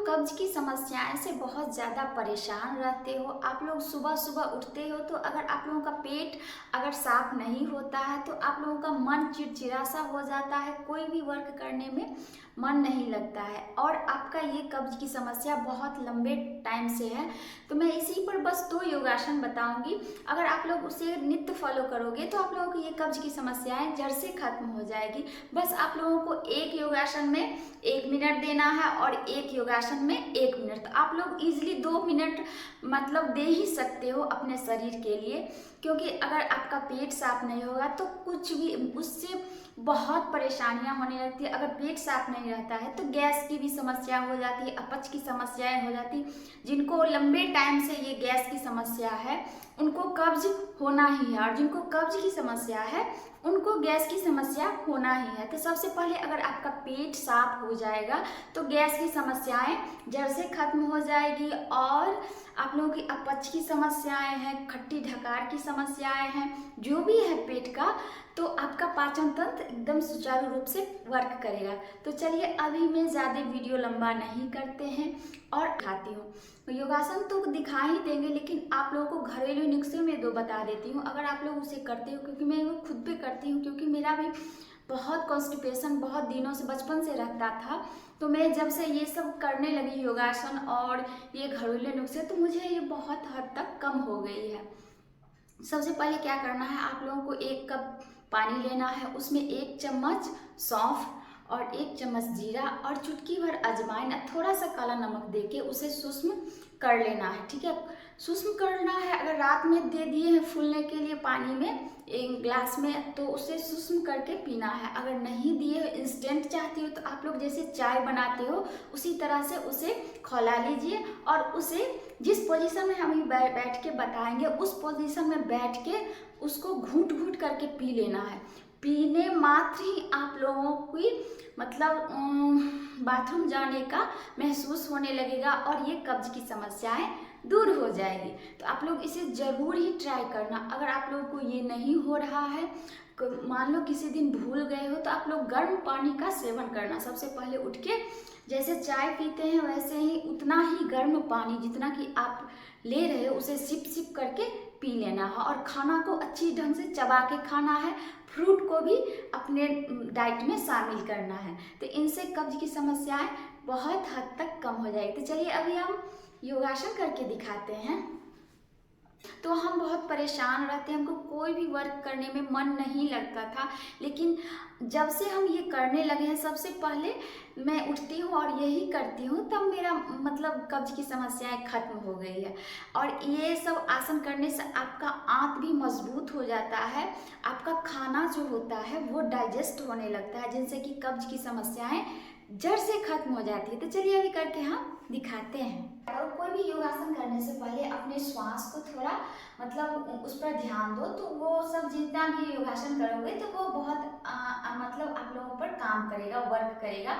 कब्ज की समस्याएं से बहुत ज़्यादा परेशान रहते हो, आप लोग सुबह सुबह उठते हो तो अगर आप लोगों का पेट अगर साफ नहीं होता है तो आप लोगों का मन चिड़चिड़ा सा हो जाता है, कोई भी वर्क करने में मन नहीं लगता है और आपका ये कब्ज की समस्या बहुत लंबे टाइम से है। तो मैं इसी पर बस 2 योगासन बताऊंगी, अगर आप लोग उसे नित्य फॉलो करोगे तो आप लोगों को ये कब्ज की समस्याएं जड़ से खत्म हो जाएगी। बस आप लोगों को एक योगासन में 1 मिनट देना है और एक योगासन में 1 मिनट। तो आप लोग इजीली 2 मिनट मतलब दे ही सकते हो अपने शरीर के लिए, क्योंकि अगर आपका पेट साफ नहीं होगा तो कुछ भी उससे बहुत परेशानियां होने लगती है। अगर पेट साफ नहीं रहता है तो गैस की भी समस्या हो जाती है, अपच की समस्याएं हो जाती। जिनको लंबे टाइम से ये गैस की समस्या है उनको कब्ज होना ही है, और जिनको कब्ज की समस्या है उनको गैस की समस्या होना ही है। तो सबसे पहले अगर आपका पेट साफ हो जाएगा तो गैस की समस्याएं जड़ से खत्म हो जाएगी, और आप लोगों की अपच की समस्याएं हैं, खट्टी ढकार की समस्याएं हैं, जो भी है पेट का, तो आपका पाचन तंत्र एकदम सुचारू रूप से वर्क करेगा। तो चलिए अभी मैं ज़्यादा वीडियो लंबा नहीं करते हैं और दिखाती हूँ। योगासन तो दिखा ही देंगे, लेकिन आप लोगों को घरेलू नुस्खे में 2 बता देती हूँ, अगर आप लोग उसे करते हो, क्योंकि मैं वो खुद पे करती हूँ, क्योंकि मेरा भी बहुत कॉन्स्टिपेशन बहुत दिनों से बचपन से रहता था। तो मैं जब से ये सब करने लगी योगासन और ये घरेलू नुस्खे, तो मुझे ये बहुत हद तक कम हो गई है। सबसे पहले क्या करना है, आप लोगों को 1 कप पानी लेना है, उसमें 1 चम्मच सौंफ और 1 चम्मच जीरा और चुटकी भर अजवाइन, थोड़ा सा काला नमक देके उसे सूक्ष्म कर लेना है। ठीक है, सूक्ष्म करना है। अगर रात में दे दिए हैं फूलने के लिए पानी में 1 ग्लास में, तो उसे सूक्ष्म करके पीना है। अगर नहीं दिए इंस्टेंट चाहती हो तो आप लोग जैसे चाय बनाते हो उसी तरह से उसे खौला लीजिए, और उसे जिस पोजीशन में हम बैठ के बताएंगे उस पोजीशन में बैठ के उसको घूंट घूंट करके पी लेना है। पीने मात्र ही आप लोगों की मतलब बाथरूम जाने का महसूस होने लगेगा और ये कब्ज की समस्याएं दूर हो जाएगी। तो आप लोग इसे ज़रूर ही ट्राई करना। अगर आप लोगों को ये नहीं हो रहा है, मान लो किसी दिन भूल गए हो, तो आप लोग गर्म पानी का सेवन करना। सबसे पहले उठ के जैसे चाय पीते हैं वैसे ही उतना ही गर्म पानी जितना कि आप ले रहे हो उसे सिप सिप करके पी लेना है, और खाना को अच्छी ढंग से चबा के खाना है। फ्रूट को भी अपने डाइट में शामिल करना है। तो इनसे कब्ज की समस्याएं बहुत हद तक कम हो जाएगी। तो चलिए अभी हम योगासन करके दिखाते हैं। तो हम बहुत परेशान रहते हैं, हमको कोई भी वर्क करने में मन नहीं लगता था, लेकिन जब से हम ये करने लगे हैं, सबसे पहले मैं उठती हूँ और यही करती हूँ, तब मेरा मतलब कब्ज की समस्याएं खत्म हो गई है। और ये सब आसन करने से आपका आंत भी मजबूत हो जाता है, आपका खाना जो होता है वो डाइजेस्ट होने लगता है, जिनसे कि कब्ज की समस्याएं जड़ से खत्म हो जाती है। तो चलिए अभी करके हम दिखाते हैं। और कोई भी योगासन करने से पहले अपने श्वास को थोड़ा मतलब उस पर ध्यान दो, तो वो सब जितना भी योगासन करोगे तो वो बहुत मतलब आप लोगों पर काम करेगा, वर्क करेगा।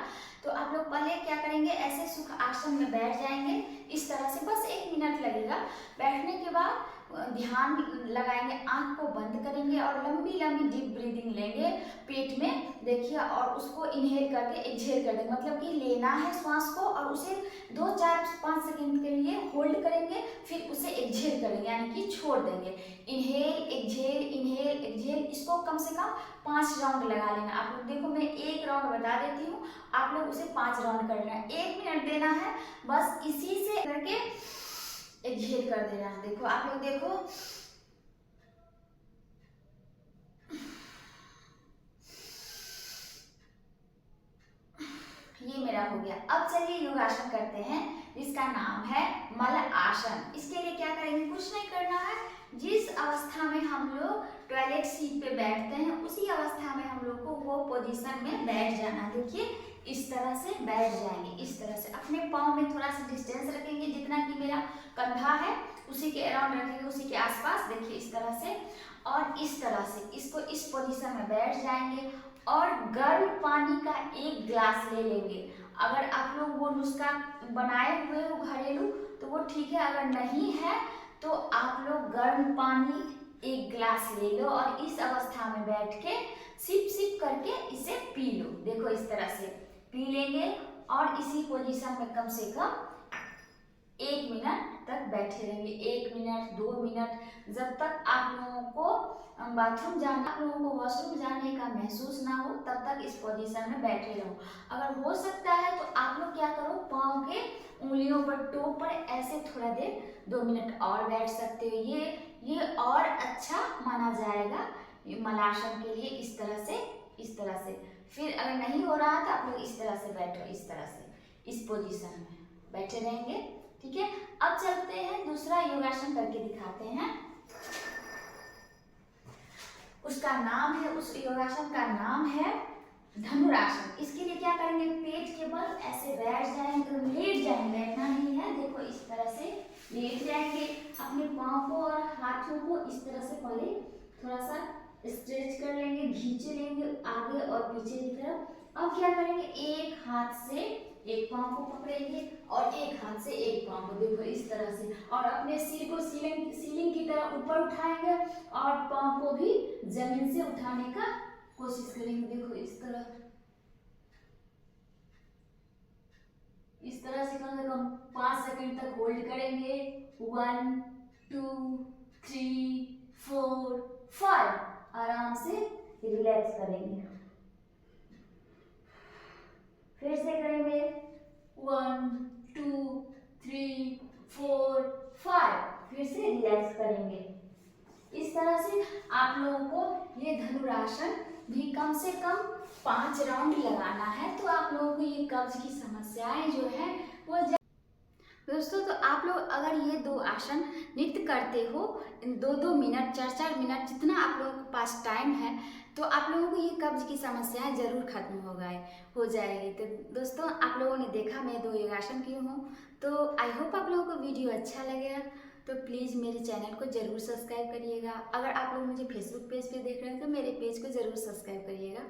तो आप लोग पहले क्या करेंगे, ऐसे सुख आसन में बैठ जाएंगे इस तरह से, बस 1 मिनट लगेगा। बैठने के बाद ध्यान लगाएंगे, आंख को बंद करेंगे और लंबी लंबी डीप ब्रीदिंग लेंगे पेट में, देखिए, और उसको इनहेल करके एक्सहेल कर देंगे। मतलब कि लेना है श्वास को और उसे 2, 4, 5 सेकंड के लिए होल्ड करेंगे, फिर उसे एक्सहेल करेंगे, यानी कि छोड़ देंगे। इनहेल एक्सहेल, इसको कम से कम 5 राउंड लगा लेना। आप लोग देखो, मैं 1 राउंड बता देती हूँ, आप लोग उसे 5 राउंड करना है। 1 मिनट देना है, बस इसी से करके एक्सहेल कर देना है। देखो आप लोग देखो, ये मेरा हो गया। अब चलिए योगासन करते हैं जिसका नाम है मल आसन। इसके लिए क्या करेंगे, कुछ नहीं करना है। जिस अवस्था में हम लोग टॉयलेट सीट पे बैठते हैं उसी अवस्था में हम लोग को वो पोजीशन में बैठ जाना है। देखिए इस तरह से बैठ जाएंगे, इस तरह से अपने पाँव में थोड़ा सा डिस्टेंस रखेंगे, जितना कि मेरा कंधा है उसी के अराउंड रखेंगे, उसी के आसपास। देखिए इस तरह से, और इस तरह से इसको इस पोजीशन में बैठ जाएंगे और गर्म पानी का 1 ग्लास ले लेंगे। अगर आप लोग वो नुस्खा बनाए हुए हो घरेलू तो वो ठीक है, अगर नहीं है तो आप लोग गर्म पानी 1 ग्लास ले लो और इस अवस्था में बैठ के सिप सिप करके इसे पी लो। देखो इस तरह से पी लेंगे और इसी पोजीशन में कम से कम 1 मिनट तक बैठे रहेंगे। 1 मिनट, 2 मिनट, जब तक आप लोगों को बाथरूम जाना, आप लोगों को वॉशरूम जाने का महसूस ना हो, तब तक इस पोजीशन में बैठे रहो। अगर हो सकता है तो आप लोग क्या करो, पाँव के उंगलियों पर, टो पर ऐसे थोड़ा देर 2 मिनट और बैठ सकते हो। ये और अच्छा माना जाएगा मलासन के लिए। इस तरह से, इस तरह से। फिर अगर नहीं हो रहा तो आप लोग इस तरह से बैठो, इस तरह से, इस पोजीशन में बैठे रहेंगे। ठीक है, अब चलते हैं दूसरा योगासन करके दिखाते हैं। उसका नाम है, उस योगासन का नाम है धनुरासन। इसके लिए क्या करेंगे, पेट के बल ऐसे बैठ जाएंगे, लेट जाएंगे, बैठना नहीं है। देखो इस तरह से लेट जाएंगे, अपने पाँव को और हाथों को इस तरह से पहले थोड़ा सा स्ट्रेच कर लेंगे, खींच लेंगे आगे और पीछे की तरफ। अब क्या करेंगे, एक हाथ से एक पाँव को पकड़ेंगे और एक हाथ से एक पाँव को, देखो इस तरह से, और अपने सिर को सीलिंग की तरह ऊपर उठाएंगे और पाँव को भी जमीन से उठाने का कोशिश करेंगे। देखो इस तरह, इस तरह से कम 5 सेकंड तक होल्ड करेंगे। 1 2 3 4 5, आराम से रिलैक्स करेंगे। फिर से करेंगे 1 2 3 4 5, फिर से रिलैक्स करेंगे। इस तरह से आप लोगों को ये धनुरासन भी कम से कम 5 राउंड लगाना है, तो आप लोगों को ये कब्ज की समस्याएं जो है वो दोस्तों, तो आप लोग अगर ये 2 आसन नित्य करते हो, 2-2 मिनट, 4-4 मिनट, जितना आप लोगों के पास टाइम है, तो आप लोगों को ये कब्ज की समस्याएं जरूर खत्म हो जाएगी। तो दोस्तों, आप लोगों ने देखा मैं 2 योगासन की हूँ, तो आई होप आप लोगों को वीडियो अच्छा लगेगा। तो प्लीज़ मेरे चैनल को ज़रूर सब्सक्राइब करिएगा। अगर आप लोग मुझे फेसबुक पेज पे देख रहे हैं तो मेरे पेज को ज़रूर सब्सक्राइब करिएगा।